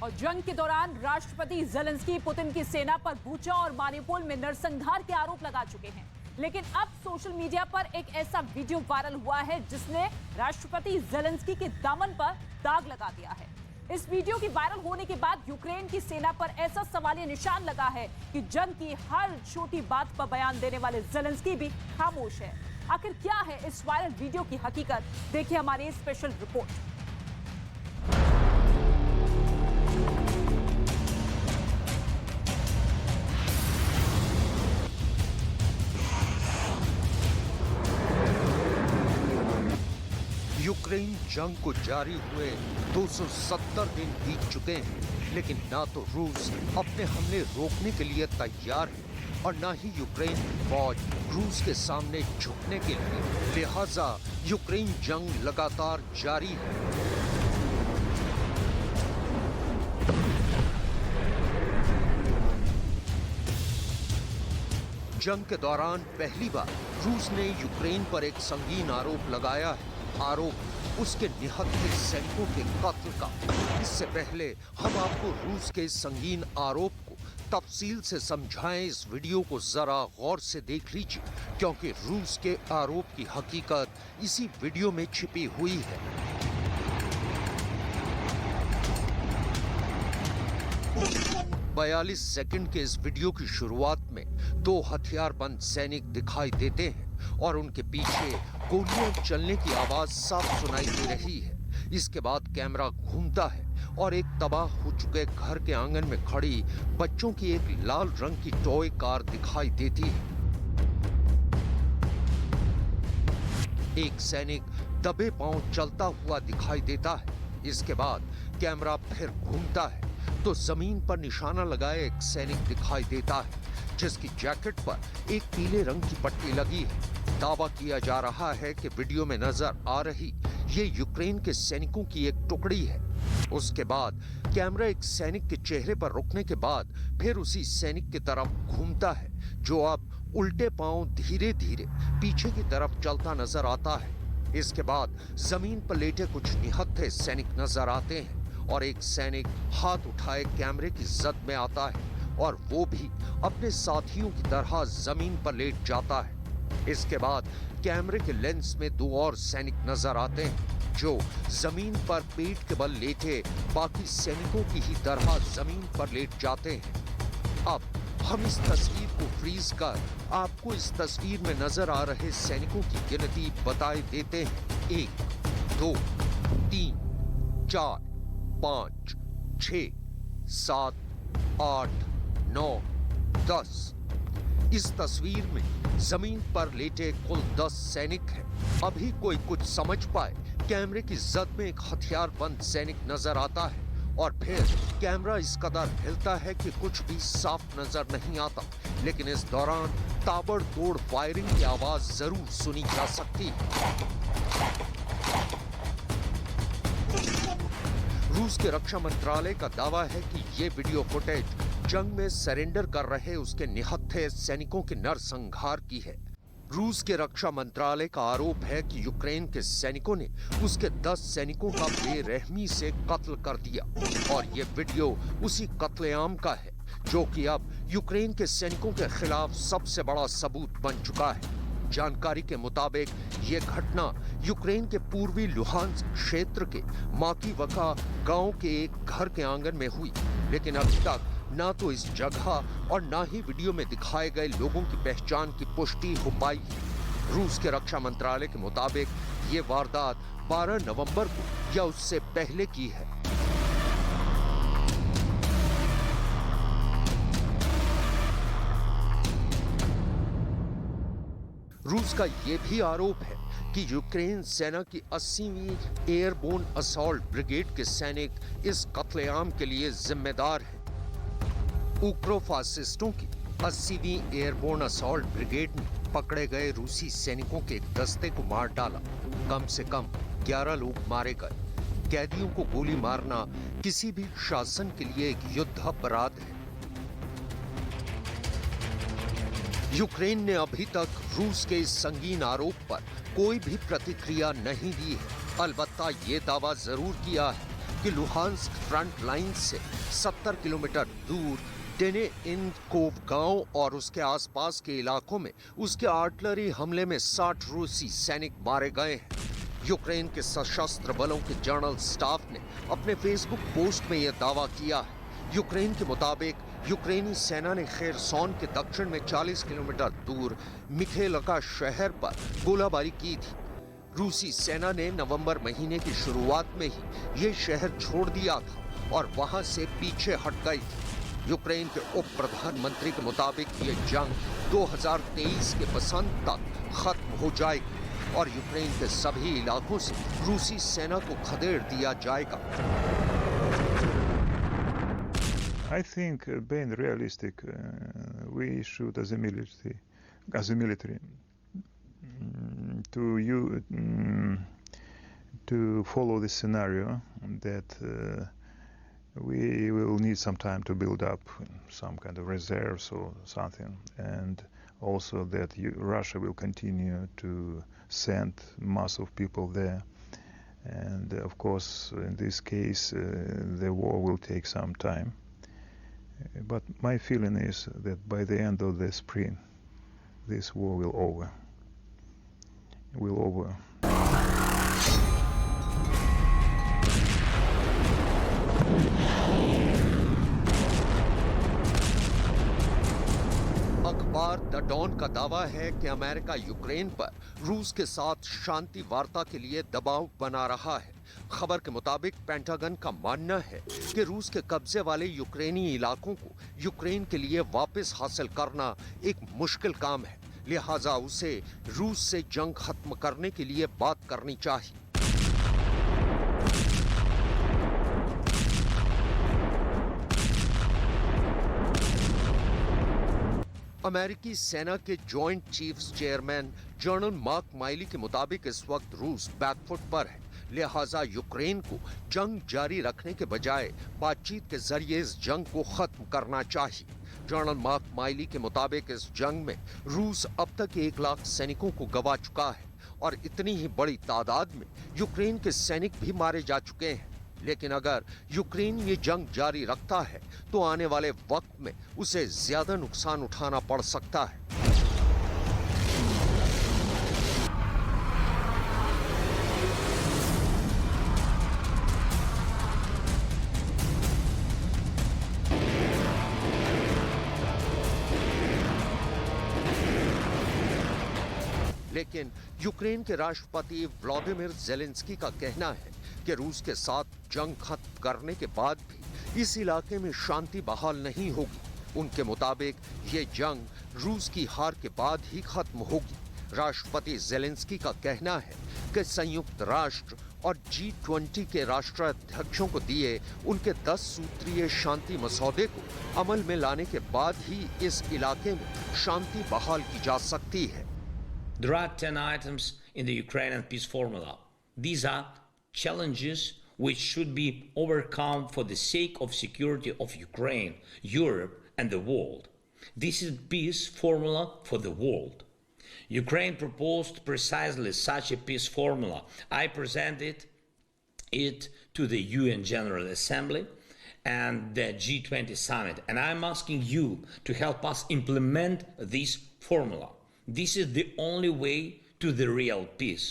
और जंग के दौरान राष्ट्रपति ज़ेलेंस्की पुतिन की सेना पर बूचा और मारिउपोल में नरसंहार के आरोप लगा चुके हैं। लेकिन अब सोशल मीडिया पर एक ऐसा वीडियो वायरल हुआ है जिसने राष्ट्रपति ज़ेलेंस्की के दामन पर दाग लगा दिया है। इस वीडियो की वायरल होने के बाद यूक्रेन की सेना पर ऐसा सवालिया निशान लगा है कि जंग की हर छोटी बात पर बयान देने वाले ज़ेलेंस्की भी खामोश है। आखिर क्या है इस वायरल वीडियो की हकीकत, देखिए हमारी स्पेशल रिपोर्ट। यूक्रेन जंग को जारी हुए 270 दिन बीत चुके हैं, लेकिन ना तो रूस अपने हमले रोकने के लिए तैयार है और ना ही यूक्रेन की फौज रूस के सामने झुकने के लिए। लिहाजा यूक्रेन जंग लगातार जारी है। जंग के दौरान पहली बार रूस ने यूक्रेन पर एक संगीन आरोप लगाया है। आरोप उसके निहत्थे सैनिकों के कत्ल का। इससे पहले हम आपको रूस के संगीन आरोप को तफसील से समझाएं, इस वीडियो को जरा गौर से देख लीजिए, क्योंकि रूस के आरोप की हकीकत इसी वीडियो में छिपी हुई है। बयालीस सेकंड के इस वीडियो की शुरुआत में दो हथियारबंद सैनिक दिखाई देते हैं और उनके पीछे गोलियां चलने की आवाज साफ सुनाई दे रही है। इसके बाद कैमरा घूमता है और एक तबाह हो चुके घर के आंगन में खड़ी बच्चों की एक लाल रंग की टॉय कार दिखाई देती है। एक सैनिक दबे पांव चलता हुआ दिखाई देता है। इसके बाद कैमरा फिर घूमता है तो जमीन पर निशाना लगाए एक सैनिक दिखाई देता है, जिसकी जैकेट पर एक पीले रंग की पट्टी लगी है। दावा किया जा रहा है कि वीडियो में नजर आ रही ये यूक्रेन के सैनिकों की एक टुकड़ी है। उसके बाद कैमरा एक सैनिक के चेहरे पर रुकने के बाद फिर उसी सैनिक की तरफ घूमता है, जो अब उल्टे पांव धीरे धीरे पीछे की तरफ चलता नजर आता है। इसके बाद जमीन पर लेटे कुछ निहत्थे सैनिक नजर आते हैं और एक सैनिक हाथ उठाए कैमरे की जद में आता है और वो भी अपने साथियों की तरह जमीन पर लेट जाता है। इसके बाद कैमरे के लेंस में दो और सैनिक नजर आते हैं, जो जमीन पर पेट के बल लेटे बाकी सैनिकों की ही तरह जमीन पर लेट जाते हैं। अब हम इस तस्वीर को फ्रीज कर आपको इस तस्वीर में नजर आ रहे सैनिकों की गिनती बताए देते हैं। 1, 2, 3, 4, 5, 6, 7, 8, 9, 10। इस तस्वीर में जमीन पर लेटे कुल 10 सैनिक हैं। अभी कोई कुछ समझ पाए, कैमरे की जद में एक हथियारबंद सैनिक नजर आता है और फिर कैमरा इस कदर हिलता है कि कुछ भी साफ नजर नहीं आता, लेकिन इस दौरान ताबड़तोड़ फायरिंग की आवाज जरूर सुनी जा सकती है। रूस के रक्षा मंत्रालय का दावा है कि ये वीडियो फुटेज जंग में सरेंडर कर रहे उसके निहत्थे सैनिकों के नरसंहार की है। रूस के रक्षा मंत्रालय का आरोप है कि यूक्रेन के सैनिकों ने उसके 10 सैनिकों का बेरहमी से कत्ल कर दिया और ये वीडियो उसी कत्लेआम का है, जो कि अब यूक्रेन के सैनिकों के खिलाफ सबसे बड़ा सबूत बन चुका है। जानकारी के मुताबिक ये घटना यूक्रेन के पूर्वी लुहांस्क क्षेत्र के माकीवका गांव के एक घर के आंगन में हुई, लेकिन अभी तक ना तो इस जगह और ना ही वीडियो में दिखाए गए लोगों की पहचान की पुष्टि हो पाई है। रूस के रक्षा मंत्रालय के मुताबिक ये वारदात 12 नवंबर को या उससे पहले की है। रूस का यह भी आरोप है कि यूक्रेन सेना की 80वीं एयरबोर्न असॉल्ट ब्रिगेड के सैनिक इस कत्लेआम के लिए जिम्मेदार हैं। उग्रफासिस्टों की 80वीं एयरबोर्न असॉल्ट ब्रिगेड ने पकड़े गए रूसी सैनिकों के एक दस्ते को मार डाला। कम से कम 11 लोग मारे गए। कैदियों को गोली मारना किसी भी शासन के लिए एक युद्ध अपराध है। यूक्रेन ने अभी तक रूस के इस संगीन आरोप पर कोई भी प्रतिक्रिया नहीं दी है। अलबत्ता ये दावा जरूर किया है कि लुहांस्क फ्रंट लाइन से 70 किलोमीटर दूर डेनेइनकोव गांव और उसके आसपास के इलाकों में उसके आर्टिलरी हमले में 60 रूसी सैनिक मारे गए हैं। यूक्रेन के सशस्त्र बलों के जनरल स्टाफ ने अपने फेसबुक पोस्ट में यह दावा किया है। यूक्रेन के मुताबिक यूक्रेनी सेना ने खेरसोन के दक्षिण में 40 किलोमीटर दूर मिखेलका शहर पर गोलाबारी की थी। रूसी सेना ने नवंबर महीने की शुरुआत में ही ये शहर छोड़ दिया था और वहां से पीछे हट गई थी। यूक्रेन के उप प्रधानमंत्री के मुताबिक ये जंग 2023 के बसंत तक खत्म हो जाएगी और यूक्रेन के सभी इलाकों से रूसी सेना को खदेड़ दिया जाएगा। I think, being realistic, we should, as a military, to follow this scenario that we will need some time to build up some kind of reserves or something, and also that Russia will continue to send mass of people there. And of course, in this case, the war will take some time. But my feeling is that by the end of the spring, this war will over. अखबार the don का दावा है कि America Ukraine पर रूस के साथ शांति वार्ता के लिए दबाव बना रहा है। खबर के मुताबिक पेंटागन का मानना है कि रूस के कब्जे वाले यूक्रेनी इलाकों को यूक्रेन के लिए वापस हासिल करना एक मुश्किल काम है, लिहाजा उसे रूस से जंग खत्म करने के लिए बात करनी चाहिए। अमेरिकी सेना के joint chiefs chairman general mark Miley के मुताबिक इस वक्त रूस बैकफुट पर है, लिहाजा यूक्रेन को जंग जारी रखने के बजाय बातचीत के जरिए इस जंग को खत्म करना चाहिए। जनरल मार्क माइली के मुताबिक इस जंग में रूस अब तक 1 लाख सैनिकों को गंवा चुका है और इतनी ही बड़ी तादाद में यूक्रेन के सैनिक भी मारे जा चुके हैं। लेकिन अगर यूक्रेन ये जंग जारी रखता है तो आने वाले वक्त में उसे ज्यादा नुकसान उठाना पड़ सकता है। लेकिन यूक्रेन के राष्ट्रपति व्लादिमीर ज़ेलेंस्की का कहना है कि रूस के साथ जंग खत्म करने के बाद भी इस इलाके में शांति बहाल नहीं होगी। उनके मुताबिक ये जंग रूस की हार के बाद ही खत्म होगी। राष्ट्रपति ज़ेलेंस्की का कहना है कि संयुक्त राष्ट्र और G20 के राष्ट्राध्यक्षों को दिए उनके 10 सूत्रीय शांति मसौदे को अमल में लाने के बाद ही इस इलाके में शांति बहाल की जा सकती है। There are 10 items in the Ukrainian peace formula. These are challenges which should be overcome for the sake of security of Ukraine, Europe, and the world. This is peace formula for the world. Ukraine proposed precisely such a peace formula. I presented it to the UN General Assembly and the G20 summit, and I'm asking you to help us implement this formula. This is the only way to the real peace.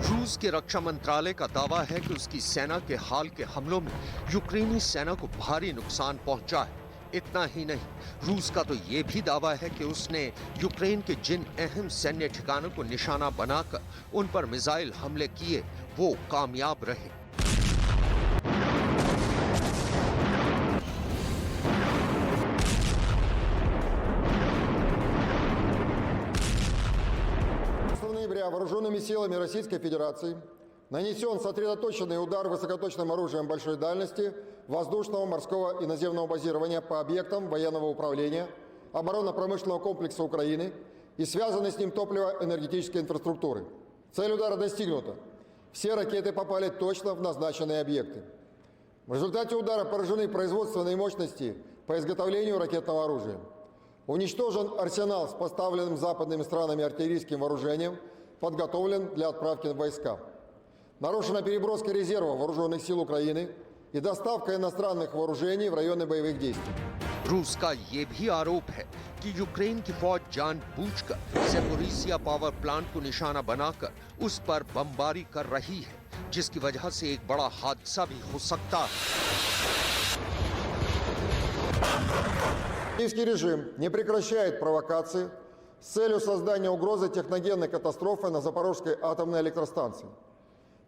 रूस के रक्षा मंत्रालय का दावा है कि उसकी सेना के हाल के हमलों में यूक्रेनी सेना को भारी नुकसान पहुंचा है। इतना ही नहीं, रूस का तो ये भी दावा है कि उसने यूक्रेन के जिन अहम सैन्य ठिकानों को निशाना बनाकर उन पर मिसाइल हमले किए, वो कामयाब रहे। Вооруженными силами Российской Федерации нанесен сосредоточенный удар высокоточным оружием большой дальности воздушного, морского и наземного базирования по объектам военного управления, оборонно-промышленного комплекса Украины и связанной с ним топливо-энергетической инфраструктуры. Цель удара достигнута. Все ракеты попали точно в назначенные объекты. В результате удара поражены производственные мощности по изготовлению ракетного оружия. Уничтожен арсенал с поставленным западными странами артиллерийским вооружением, подготовлен для отправки в войска. нарушена переброска резервов вооруженных сил Украины и доставка иностранных вооружений в районы боевых действий. रूस का ये भी आरोप है कि यूक्रेन की फौज जानबूझकर ज़ैपोरिज़िया पावर प्लांट को निशाना बनाकर उस पर बमबारी कर रही है, जिसकी वजह से एक बड़ा हादसा भी हो सकता है। Киевский режим не прекращает провокации с целью создания угрозы техногенной катастрофы на Запорожской атомной электростанции.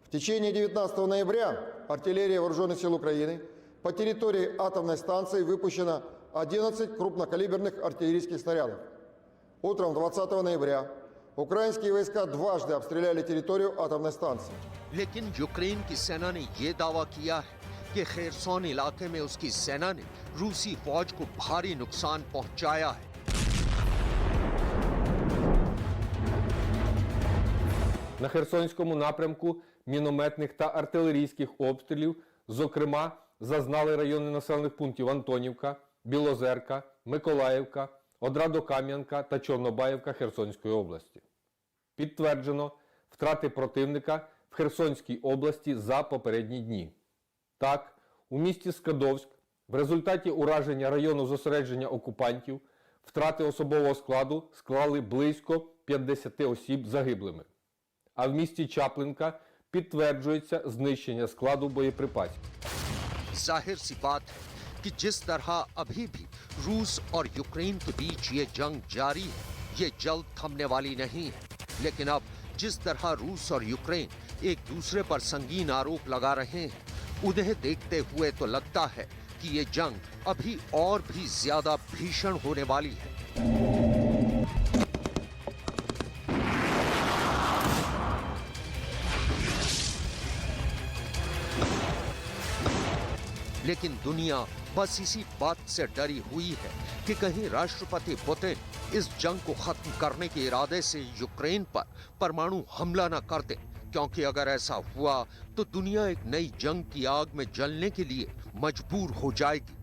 В течение 19 ноября артиллерия Вооруженных сил Украины по территории атомной станции выпущено 11 крупнокалиберных артиллерийских снарядов. Утром 20 ноября украинские войска дважды обстреляли территорию атомной станции. लेकिन यूक्रेन की सेना ने यह दावा किया है कि खेरसोन इलाके में उसकी सेना ने रूसी फौज को भारी नुकसान पहुंचाया है। На Херсонському напрямку мінометних та артилерійських обстрілів, зокрема, зазнали райони населених пунктів Антонівка, Білозерка, Миколаївка, Одрадокам'янка та Чорнобаївка Херсонської області. Підтверджено втрати противника в Херсонській області за попередні дні. Так, у місті Скадовськ в результаті ураження району зосередження окупантів втрати особового складу склали близько 50 осіб загиблими. А в місті Чаплинка підтверджується знищення складу боєприпасів. जाहिर सी बात है कि जिस तरह अभी भी रूस और यूक्रेन के बीच ये जंग जारी है, ये जल्द थमने वाली नहीं है। लेकिन अब जिस तरह रूस और यूक्रेन एक दूसरे पर संगीन आरोप लगा रहे हैं, उन्हें देखते हुए तो लगता है कि ये जंग अभी और भी ज्यादा भीषण होने वाली है। लेकिन दुनिया बस इसी बात से डरी हुई है कि कहीं राष्ट्रपति पुतिन इस जंग को खत्म करने के इरादे से यूक्रेन पर परमाणु हमला न कर दे, क्योंकि अगर ऐसा हुआ तो दुनिया एक नई जंग की आग में जलने के लिए मजबूर हो जाएगी।